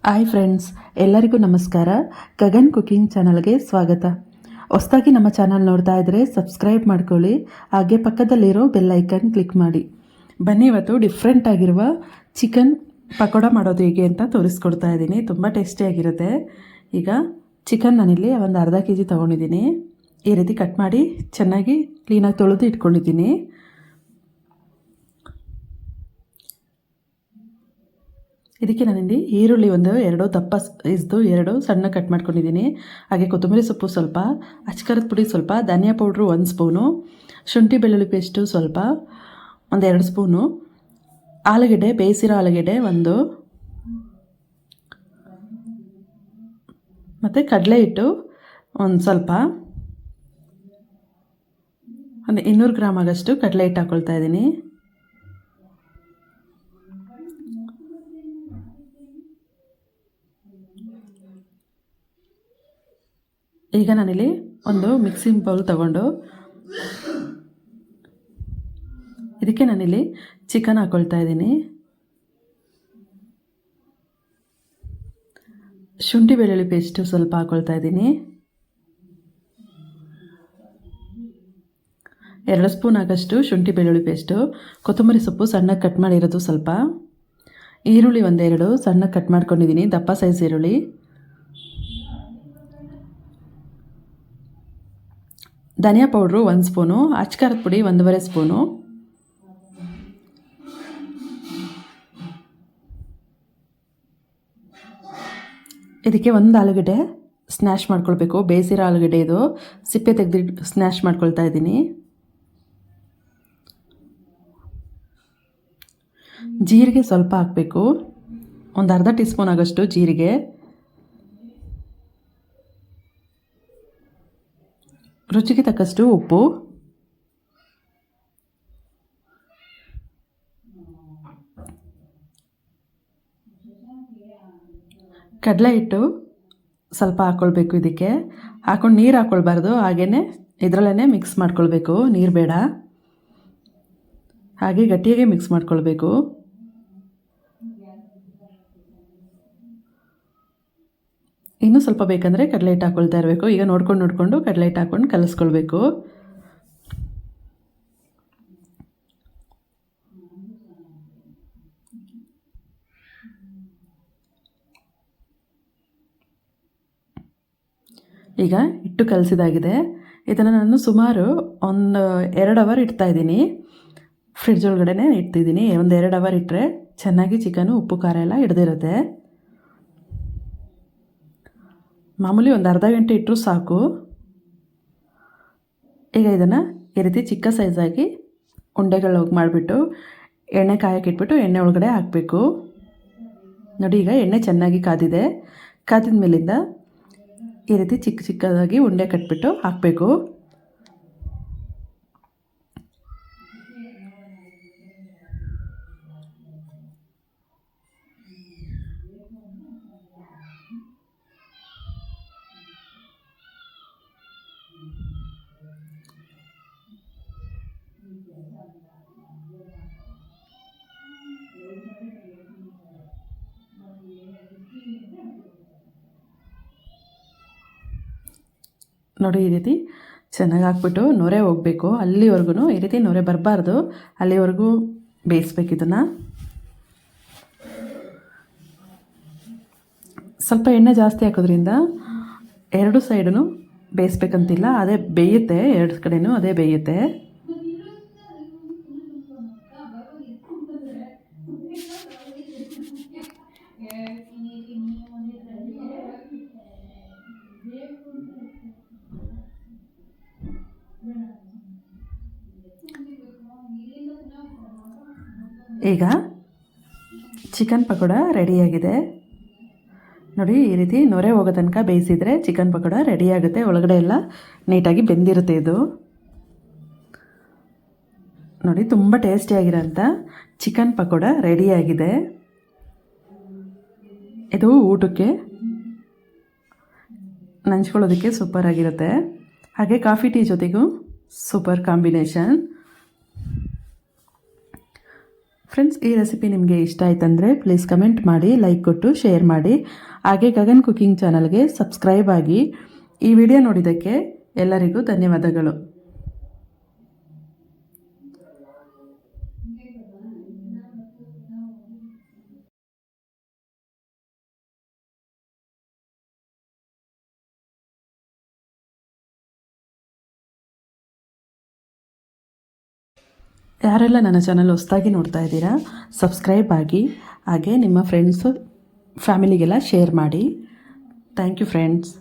Hi friends, ಎಲ್ಲರಿಗೂ ನಮಸ್ಕಾರ. Gagan cooking ಚಾನಲ್ಗೆ ಸ್ವಾಗತ. ಹೊಸದಾಗಿ ನಮ್ಮ ಚಾನಲ್ ನೋಡ್ತಾ ಇದ್ದರೆ ಸಬ್ಸ್ಕ್ರೈಬ್ ಮಾಡ್ಕೊಳ್ಳಿ, ಹಾಗೆ ಪಕ್ಕದಲ್ಲಿರೋ ಬೆಲ್ ಐಕನ್ ಕ್ಲಿಕ್ ಮಾಡಿ. ಬನ್ನಿ, ಇವತ್ತು ಡಿಫ್ರೆಂಟ್ ಆಗಿರುವ ಚಿಕನ್ ಪಕೋಡ ಮಾಡೋದು ಹೇಗೆ ಅಂತ ತೋರಿಸ್ಕೊಡ್ತಾ ಇದ್ದೀನಿ. ತುಂಬ ಟೇಸ್ಟಿಯಾಗಿರುತ್ತೆ. ಈಗ ಚಿಕನ್ ನಾನಿಲ್ಲಿ ಒಂದು ಅರ್ಧ kg ತೊಗೊಂಡಿದ್ದೀನಿ. ಈ ರೀತಿ ಕಟ್ ಮಾಡಿ ಚೆನ್ನಾಗಿ ಕ್ಲೀನಾಗಿ ತೊಳೆದು ಇಟ್ಕೊಂಡಿದ್ದೀನಿ. ಇದಕ್ಕೆ ನಾನಿಲ್ಲಿ ಈರುಳ್ಳಿ ಎರಡು ದಪ್ಪ ಎರಡು ಸಣ್ಣ ಕಟ್ ಮಾಡ್ಕೊಂಡಿದ್ದೀನಿ. ಹಾಗೆ ಕೊತ್ತಂಬರಿ ಸೊಪ್ಪು ಸ್ವಲ್ಪ, ಅಚ್ಕಾರದ ಪುಡಿ ಸ್ವಲ್ಪ, ಧನಿಯಾ ಪೌಡ್ರು 1 ಸ್ಪೂನು, ಶುಂಠಿ ಬೆಳ್ಳುಳ್ಳಿ ಪೇಸ್ಟು ಸ್ವಲ್ಪ 2 ಸ್ಪೂನು, ಆಲೂಗೆಡ್ಡೆ, ಬೇಯಿಸಿರೋ ಆಲೂಗೆಡ್ಡೆ 1, ಮತ್ತು ಕಡಲೆ ಹಿಟ್ಟು ಸ್ವಲ್ಪ, 200 ಗ್ರಾಮ್ ಆಗೋಷ್ಟು ಕಡಲೆ ಹಿಟ್ಟು ಹಾಕ್ಕೊಳ್ತಾ ಇದ್ದೀನಿ. ಈಗ ನಾನಿಲ್ಲಿ ಒಂದು ಮಿಕ್ಸಿಂಗ್ ಬೌಲ್ ತಗೊಂಡು ಇದಕ್ಕೆ ನಾನಿಲ್ಲಿ ಚಿಕನ್ ಹಾಕ್ಕೊಳ್ತಾ ಇದ್ದೀನಿ. ಶುಂಠಿ ಬೆಳ್ಳುಳ್ಳಿ ಪೇಸ್ಟು ಸ್ವಲ್ಪ ಹಾಕ್ಕೊಳ್ತಾ ಇದ್ದೀನಿ. 2 ಸ್ಪೂನ್ ಆಗೋಷ್ಟು ಶುಂಠಿ ಬೆಳ್ಳುಳ್ಳಿ ಪೇಸ್ಟು, ಕೊತ್ತಂಬರಿ ಸೊಪ್ಪು ಸಣ್ಣಗೆ ಕಟ್ ಮಾಡಿರೋದು ಸ್ವಲ್ಪ, ಈರುಳ್ಳಿ 2 ಸಣ್ಣಗೆ ಕಟ್ ಮಾಡ್ಕೊಂಡಿದ್ದೀನಿ, ದಪ್ಪ ಸೈಜ್ ಈರುಳ್ಳಿ, ಧನಿಯಾ ಪೌಡ್ರು 1 ಸ್ಪೂನು, ಅಚ್ಕಾರದ ಪುಡಿ 1.5 ಸ್ಪೂನು, ಇದಕ್ಕೆ 1 ಆಲೂಗಡ್ಡೆ ಸ್ನ್ಯಾಶ್ ಮಾಡ್ಕೊಳ್ಬೇಕು. ಬೇಯಿಸಿರೋ ಆಲೂಗಡ್ಡೆ ಇದು, ಸಿಪ್ಪೆ ತೆಗೆದು ಸ್ನ್ಯಾಶ್ ಮಾಡ್ಕೊಳ್ತಾ ಇದ್ದೀನಿ. ಜೀರಿಗೆ ಸ್ವಲ್ಪ ಹಾಕಬೇಕು, ಒಂದು ಅರ್ಧ ಟೀ ಸ್ಪೂನ್ ಆಗೋಷ್ಟು ಜೀರಿಗೆ, ರುಚಿಗೆ ತಕ್ಕಷ್ಟು ಉಪ್ಪು, ಕಡಲೆ ಹಿಟ್ಟು ಸ್ವಲ್ಪ ಹಾಕ್ಕೊಳ್ಬೇಕು. ಇದಕ್ಕೆ ಹಾಕ್ಕೊಂಡು ನೀರು ಹಾಕ್ಕೊಳ್ಬಾರ್ದು, ಹಾಗೆಯೇ ಇದರಲ್ಲೇ ಮಿಕ್ಸ್ ಮಾಡ್ಕೊಳ್ಬೇಕು, ನೀರು ಬೇಡ. ಹಾಗೆ ಗಟ್ಟಿಯಾಗೆ ಮಿಕ್ಸ್ ಮಾಡ್ಕೊಳ್ಬೇಕು. ಇನ್ನೂ ಸ್ವಲ್ಪ ಬೇಕಂದರೆ ಕಡಲೆ ಹಿಟ್ಟು ಹಾಕ್ಕೊಳ್ತಾ ಇರಬೇಕು. ಈಗ ನೋಡ್ಕೊಂಡು ಕಡಲೆ ಹಿಟ್ಟು ಹಾಕ್ಕೊಂಡು ಕಲಿಸ್ಕೊಳ್ಬೇಕು. ಈಗ ಹಿಟ್ಟು ಕಲಸಿದಾಗಿದೆ. ಇದನ್ನು ನಾನು ಸುಮಾರು 2 ಅವರ್ ಇಡ್ತಾಯಿದ್ದೀನಿ. ಫ್ರಿಡ್ಜ್ ಒಳಗಡೆ ಇಡ್ತಿದ್ದೀನಿ. 2 ಅವರ್ ಇಟ್ಟರೆ ಚೆನ್ನಾಗಿ ಚಿಕನು ಉಪ್ಪು ಖಾರ ಎಲ್ಲ ಹಿಡ್ದಿರುತ್ತೆ. ಮಾಮೂಲಿ ಅರ್ಧ ಗಂಟೆ ಇಟ್ಟರೂ ಸಾಕು. ಈಗ ಇದನ್ನು ಈ ರೀತಿ ಚಿಕ್ಕ ಸೈಜಾಗಿ ಉಂಡೆಗಳು ಮಾಡಿಬಿಟ್ಟು ಎಣ್ಣೆ ಕಾಯಕ್ಕೆ ಇಟ್ಬಿಟ್ಟು ಎಣ್ಣೆ ಒಳಗಡೆ ಹಾಕಬೇಕು. ನೋಡಿ, ಈಗ ಎಣ್ಣೆ ಚೆನ್ನಾಗಿ ಕಾದಿದೆ. ಕಾದಿದ ಮೇಲಿಂದ ಈ ರೀತಿ ಚಿಕ್ಕದಾಗಿ ಉಂಡೆ ಕಟ್ಬಿಟ್ಟು ಹಾಕಬೇಕು. ನೋಡಿ, ಈ ರೀತಿ ಚೆನ್ನಾಗಿ ಹಾಕ್ಬಿಟ್ಟು ನೊರೆ ಹೋಗಬೇಕು. ಅಲ್ಲಿವರೆಗೂ ಈ ರೀತಿ ನೊರೆ ಬರಬಾರ್ದು, ಅಲ್ಲಿವರೆಗೂ ಬೇಯಿಸ್ಬೇಕು. ಇದನ್ನು ಸ್ವಲ್ಪ ಎಣ್ಣೆ ಜಾಸ್ತಿ ಹಾಕೋದ್ರಿಂದ 2 ಸೈಡೂ ಬೇಯಿಸ್ಬೇಕಂತಿಲ್ಲ, ಅದೇ ಬೇಯುತ್ತೆ. 2 ಕಡೆಯೂ ಅದೇ ಬೇಯುತ್ತೆ. ಈಗ ಚಿಕನ್ ಪಕೋಡ ರೆಡಿಯಾಗಿದೆ. ನೋಡಿ, ಈ ರೀತಿ ನೊರೆ ಹೋಗೋ ತನಕ ಬೇಯಿಸಿದರೆ ಚಿಕನ್ ಪಕೋಡ ರೆಡಿಯಾಗುತ್ತೆ. ಒಳಗಡೆ ಎಲ್ಲ ನೀಟಾಗಿ ಬೆಂದಿರುತ್ತೆ. ಇದು ನೋಡಿ, ತುಂಬ ಟೇಸ್ಟಿಯಾಗಿರೋಂಥ ಚಿಕನ್ ಪಕೋಡ ರೆಡಿಯಾಗಿದೆ. ಇದು ಊಟಕ್ಕೆ ನಂಚ್ಕೊಳ್ಳೋದಕ್ಕೆ ಸೂಪರಾಗಿರುತ್ತೆ. ಹಾಗೆ ಕಾಫಿ ಟೀ ಜೊತೆಗೂ ಸೂಪರ್ ಕಾಂಬಿನೇಷನ್. ಫ್ರೆಂಡ್ಸ್, ಈ ರೆಸಿಪಿ ನಿಮಗೆ ಇಷ್ಟ ಆಯ್ತಂದರೆ ಪ್ಲೀಸ್ ಕಮೆಂಟ್ ಮಾಡಿ, ಲೈಕ್ ಕೊಟ್ಟು ಶೇರ್ ಮಾಡಿ. ಹಾಗೆ ಗಗನ್ ಕುಕಿಂಗ್ ಚಾನಲ್ಗೆ ಸಬ್ಸ್ಕ್ರೈಬ್ ಆಗಿ. ಈ ವಿಡಿಯೋ ನೋಡಿದ್ದಕ್ಕೆ ಎಲ್ಲರಿಗೂ ಧನ್ಯವಾದಗಳು. ಯಾರೆಲ್ಲ ನನ್ನ ಚಾನಲ್ ಹೊಸದಾಗಿ ನೋಡ್ತಾ ಇದ್ದೀರಾ, ಸಬ್ಸ್ಕ್ರೈಬ್ ಆಗಿ. ಹಾಗೆ ನಿಮ್ಮ ಫ್ರೆಂಡ್ಸು ಫ್ಯಾಮಿಲಿಗೆಲ್ಲ ಶೇರ್ ಮಾಡಿ. Thank you friends.